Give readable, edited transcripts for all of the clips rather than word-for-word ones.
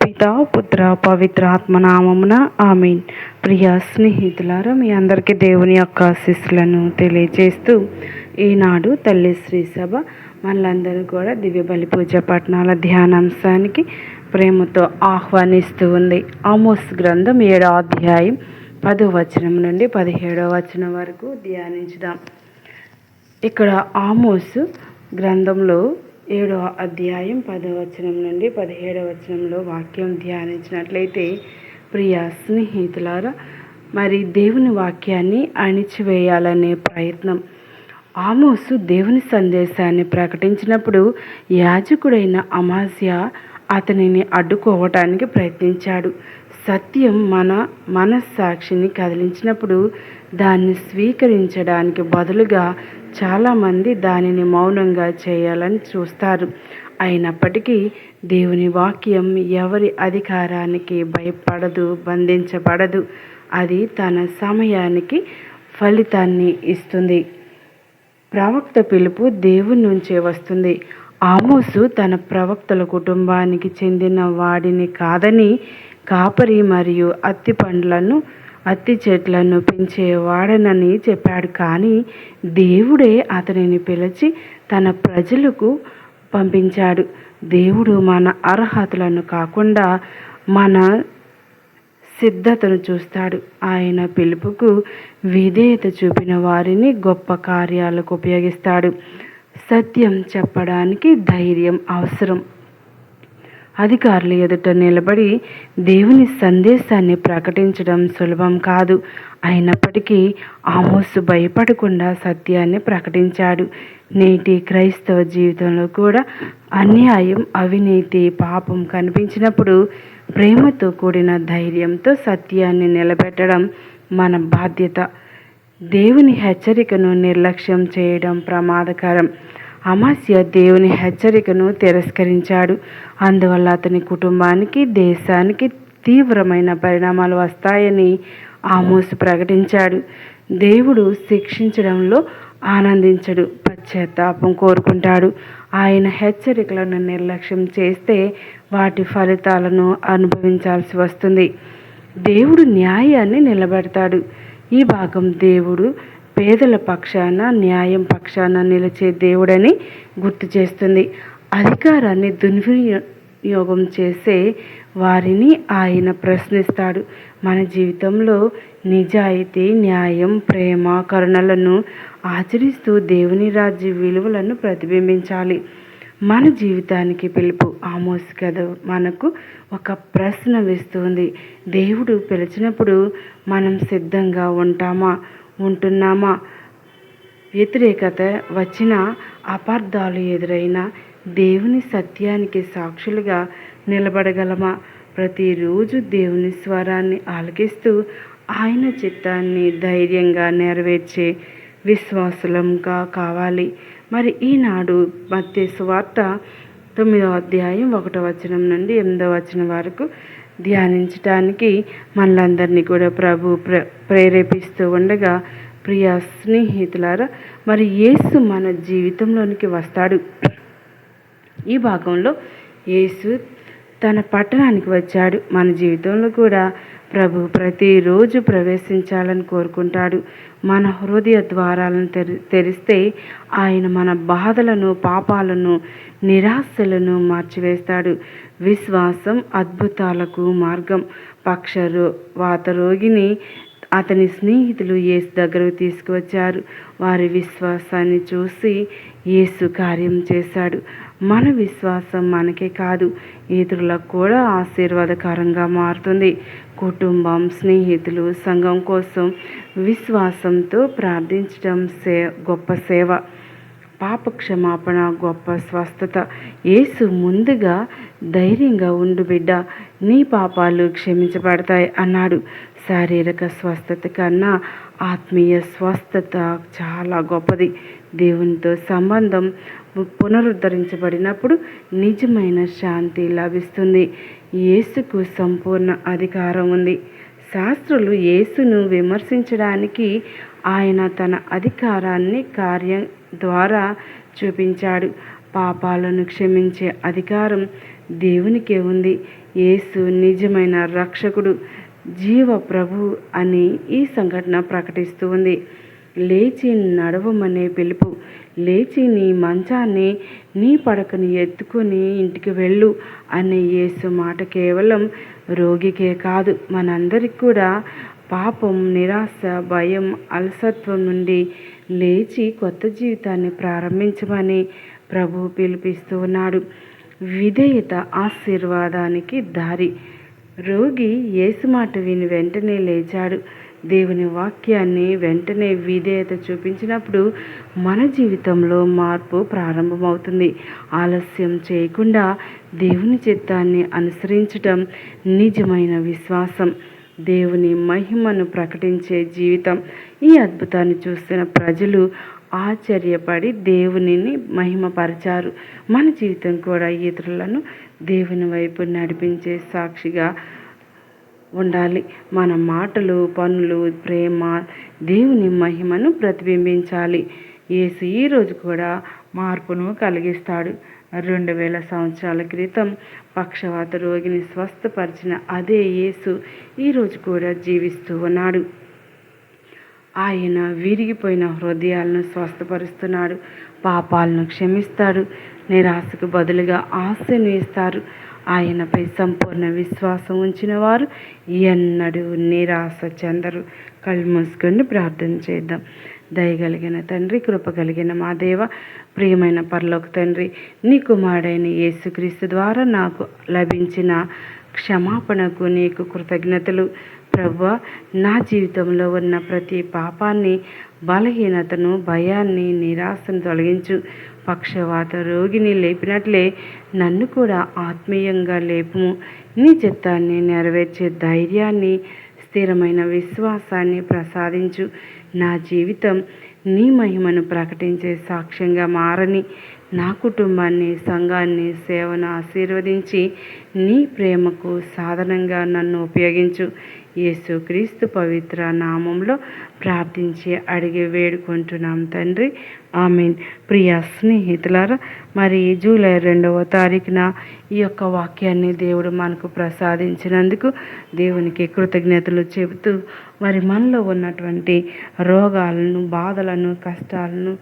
పిత పుత్ర పవిత్ర ఆత్మనామమున ఆమేన్. ప్రియ స్నేహితులారా, మీ అందరికీ దేవుని యొక్క ఆశీస్సులను తెలియజేస్తూ ఈనాడు తల్లి శ్రీ సభ మనలందరూ కూడా దివ్య బలి పూజ పట్టణాల ధ్యానాంశానికి ప్రేమతో ఆహ్వానిస్తూ ఉంది. ఆమోస్ గ్రంథం 7వ అధ్యాయం 10వ వచనం నుండి 17వ వచనం వరకు ధ్యానించుదాం. ఇక్కడ ఆమోసు గ్రంథంలో 7వ అధ్యాయం 10వ వచనం నుండి 17వ వచనంలో వాక్యం ధ్యానించినట్లయితే, ప్రియ స్నేహితులారా, మరి దేవుని వాక్యాన్ని అణిచివేయాలనే ప్రయత్నం. ఆమోసు దేవుని సందేశాన్ని ప్రకటించినప్పుడు యాజకుడైన అమాజ్యా అతనిని అడ్డుకోవటానికి ప్రయత్నించాడు. సత్యం మన మనస్సాక్షిని కదిలించినప్పుడు దాన్ని స్వీకరించడానికి బదులుగా చాలామంది దానిని మౌనంగా చేయాలని చూస్తారు. అయినప్పటికీ దేవుని వాక్యం ఎవరి అధికారానికి భయపడదు, బంధించబడదు. అది తన సమయానికి ఫలితాన్ని ఇస్తుంది. ప్రవక్త పిలుపు దేవుని నుంచే వస్తుంది. ఆమోసు తన ప్రవక్తల కుటుంబానికి చెందిన వాడిని కాదని, కాపరి మరియు అత్తి చెట్లను పెంచేవాడనని చెప్పాడు. కానీ దేవుడే అతనిని పిలిచి తన ప్రజలకు పంపించాడు. దేవుడు మన అర్హతలను కాకుండా మన సిద్ధతను చూస్తాడు. ఆయన పిలుపుకు విధేయత చూపిన వారిని గొప్ప కార్యాలకు ఉపయోగిస్తాడు. సత్యం చెప్పడానికి ధైర్యం అవసరం. అధికారుల ఎదుట నిలబడి దేవుని సందేశాన్ని ప్రకటించడం సులభం కాదు. అయినప్పటికీ ఆమోసు భయపడకుండా సత్యాన్ని ప్రకటించాడు. నేటి క్రైస్తవ జీవితంలో కూడా అన్యాయం, అవినీతి, పాపం కనిపించినప్పుడు ప్రేమతో కూడిన ధైర్యంతో సత్యాన్ని నిలబెట్టడం మన బాధ్యత. దేవుని హెచ్చరికను నిర్లక్ష్యం చేయడం ప్రమాదకరం. అమాస్యా దేవుని హెచ్చరికను తిరస్కరించాడు. అందువల్ల అతని కుటుంబానికి, దేశానికి తీవ్రమైన పరిణామాలు వస్తాయని ఆమోసు ప్రకటించాడు. దేవుడు శిక్షించడంలో ఆనందించడు, పశ్చాత్తాపం కోరుకుంటాడు. ఆయన హెచ్చరికలను నిర్లక్ష్యం చేస్తే వాటి ఫలితాలను అనుభవించాల్సి వస్తుంది. దేవుడు న్యాయాన్ని నిలబెడతాడు. ఈ భాగం దేవుడు పేదల పక్షాన, న్యాయం పక్షాన నిలిచే దేవుడని గుర్తు చేస్తుంది. అధికారాన్ని దుర్వినియోగం చేసే వారిని ఆయన ప్రశ్నిస్తాడు. మన జీవితంలో నిజాయితీ, న్యాయం, ప్రేమ, కరుణలను ఆచరిస్తూ దేవుని రాజ్య విలువలను ప్రతిబింబించాలి. మన జీవితానికి పిలుపు. ఆమోసు కథ మనకు ఒక ప్రశ్న వేస్తుంది. దేవుడు పిలిచినప్పుడు మనం సిద్ధంగా ఉంటున్నామా? వ్యతిరేకత వచ్చినా, అపార్థాలు ఎదురైనా దేవుని సత్యానికి సాక్షులుగా నిలబడగలమా? ప్రతిరోజు దేవుని స్వరాన్ని ఆలకిస్తూ ఆయన చిత్తాన్ని ధైర్యంగా నెరవేర్చే విశ్వాసులంగా కావాలి. మరి ఈనాడు మత్తయి సువార్త 9వ అధ్యాయం 1వ వచనం నుండి 8వ వచనం వరకు ధ్యానించడానికి మనలందరినీ కూడా ప్రభు ప్రేరేపిస్తూ ఉండగా, ప్రియ స్నేహితులారా, మరి యేసు మన జీవితంలోనికి వస్తాడు. ఈ భాగంలో యేసు తన పట్టణానికి వచ్చాడు. మన జీవితంలో కూడా ప్రభు ప్రతిరోజు ప్రవేశించాలని కోరుకుంటాడు. మన హృదయ ద్వారాలను తెరిస్తే ఆయన మన బాధలను, పాపాలను, నిరాశలను మార్చివేస్తాడు. విశ్వాసం అద్భుతాలకు మార్గం. పక్షవాత రోగిని అతని స్నేహితులు యేసు దగ్గరకు తీసుకువచ్చారు. వారి విశ్వాసాన్ని చూసి యేసు కార్యం చేశాడు. మన విశ్వాసం మనకే కాదు, ఇతరులకు కూడా ఆశీర్వాదకరంగా మారుతుంది. కుటుంబం, స్నేహితులు, సంఘం కోసం విశ్వాసంతో ప్రార్థించడం గొప్ప సేవ. పాప క్షమాపణ గొప్ప స్వస్థత. యేసు ముందుగా ధైర్యంగా ఉండు బిడ్డ, నీ పాపాలు క్షమించబడతాయి అన్నాడు. శారీరక స్వస్థత కన్నా ఆత్మీయ స్వస్థత చాలా గొప్పది. దేవునితో సంబంధం పునరుద్ధరించబడినప్పుడు నిజమైన శాంతి లభిస్తుంది. యేసుకు సంపూర్ణ అధికారం ఉంది. శాస్త్రులు యేసును విమర్శించడానికి ఆయన తన అధికారాన్ని కార్యం ద్వారా చూపించాడు. పాపాలను క్షమించే అధికారం దేవునికే ఉంది. యేసు నిజమైన రక్షకుడు, జీవ ప్రభు అని ఈ సంఘటన ప్రకటిస్తూ ఉంది. లేచి నడవమనే పిలుపు, లేచి నీ మంచాన్ని నీ పడకని ఎత్తుకొని ఇంటికి వెళ్ళు అనే యేసు మాట కేవలం రోగికే కాదు, మనందరికి కూడా పాపం, నిరాశ, భయం, అలసత్వం నుండి లేచి కొత్త జీవితాన్ని ప్రారంభించమని ప్రభు పిలిపిస్తూ ఉన్నాడు. విధేయత ఆశీర్వాదానికి దారి. రోగి యేసు మాట విని వెంటనే లేచాడు. దేవుని వాక్యాన్ని వెంటనే విధేయత చూపించినప్పుడు మన జీవితంలో మార్పు ప్రారంభమవుతుంది. ఆలస్యం చేయకుండా దేవుని చిత్తాన్ని అనుసరించటం నిజమైన విశ్వాసం, దేవుని మహిమను ప్రకటించే జీవితం. ఈ అద్భుతాన్ని చూసిన ప్రజలు ఆశ్చర్యపడి దేవునిని మహిమపరిచారు. మన జీవితం కూడా ఇతరులను దేవుని వైపు నడిపించే సాక్షిగా ఉండాలి. మన మాటలు, పనులు, ప్రేమ దేవుని మహిమను ప్రతిబింబించాలి. యేసు ఈరోజు కూడా మార్పును కలిగిస్తాడు. 2000 సంవత్సరాల క్రితం పక్షవాత రోగిని స్వస్థపరిచిన అదే యేసు ఈరోజు కూడా జీవిస్తూ ఉన్నాడు. ఆయన విరిగిపోయిన హృదయాలను స్వస్థపరుస్తున్నాడు, పాపాలను క్షమిస్తాడు, నిరాశకు బదులుగా ఆశను ఇస్తారు. ఆయనపై సంపూర్ణ విశ్వాసం ఉంచిన వారు ఎన్నడూ నిరాశ చెందరు. కళ్ళు మూసుకొని ప్రార్థన చేద్దాం. దయగలిగిన తండ్రి, కృప కలిగిన మా దేవ, ప్రియమైన పరలోక తండ్రి, నీ కుమారుడైన యేసుక్రీస్తు ద్వారా నాకు లభించిన క్షమాపణకు నీకు కృతజ్ఞతలు. ప్రభువా, నా జీవితంలో ఉన్న ప్రతి పాపాన్ని, బలహీనతను, భయాన్ని, నిరాశను తొలగించు. పక్షవాత రోగిని లేపినట్లే నన్ను కూడా ఆత్మీయంగా లేపుము. నీ చిత్తాన్ని నెరవేర్చే ధైర్యాన్ని, స్థిరమైన విశ్వాసాన్ని ప్రసాదించు. నా జీవితం నీ మహిమను ప్రకటించే సాక్ష్యంగా మారని, నా కుటుంబాన్ని, సంఘాన్ని, సేవను ఆశీర్వదించి నీ ప్రేమకు సాధనంగా నన్ను ఉపయోగించు. యేసుక్రీస్తు పవిత్ర నామంలో ప్రార్థించి అడిగి వేడుకుంటున్నాం తండ్రి, ఆమేన్. ప్రియ స్నేహితులారా, మరి జూలై 2వ తారీఖున ఈ యొక్క వాక్యాన్ని దేవుడు మనకు ప్రసాదించినందుకు దేవునికి కృతజ్ఞతలు చెబుతూ, మరి మనలో ఉన్నటువంటి రోగాలను, బాధలను, కష్టాలను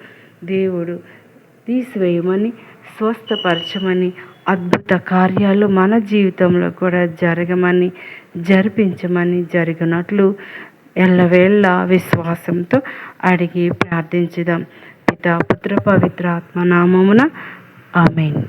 దేవుడు తీసివేయమని, స్వస్థపరచమని, అద్భుత కార్యాలు మన జీవితంలో కూడా జరగమని, జరిపించమని, జరిగినట్లు ఎల్లవేళ విశ్వాసంతో అడిగి ప్రార్థించుదాం. పితా, పుత్ర, పవిత్ర ఆత్మ నామమున ఆమేన్.